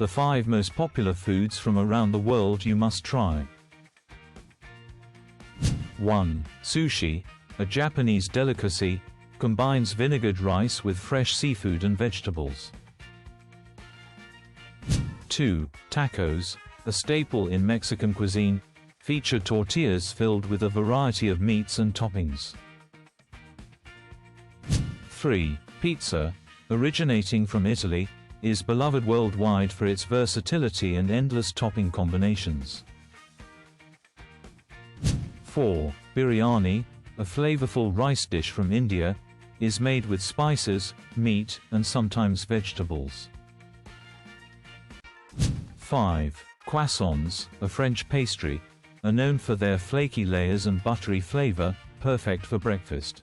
The 5 most popular foods from around the world you must try. 1. Sushi, a Japanese delicacy, combines vinegared rice with fresh seafood and vegetables. 2. Tacos, a staple in Mexican cuisine, feature tortillas filled with a variety of meats and toppings. 3. Pizza, originating from Italy, is beloved worldwide for its versatility and endless topping combinations. 4. Biryani, a flavorful rice dish from India, is made with spices, meat, and sometimes vegetables. 5. Croissants, a French pastry, are known for their flaky layers and buttery flavor, perfect for breakfast.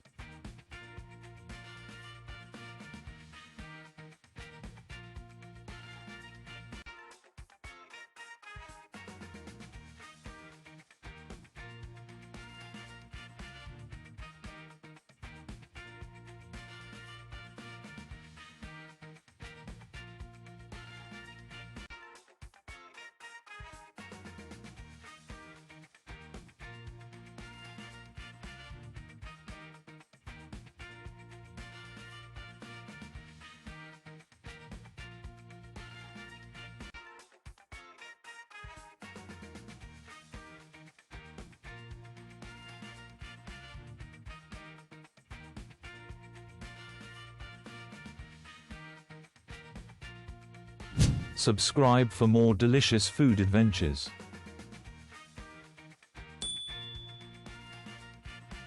Subscribe for more delicious food adventures.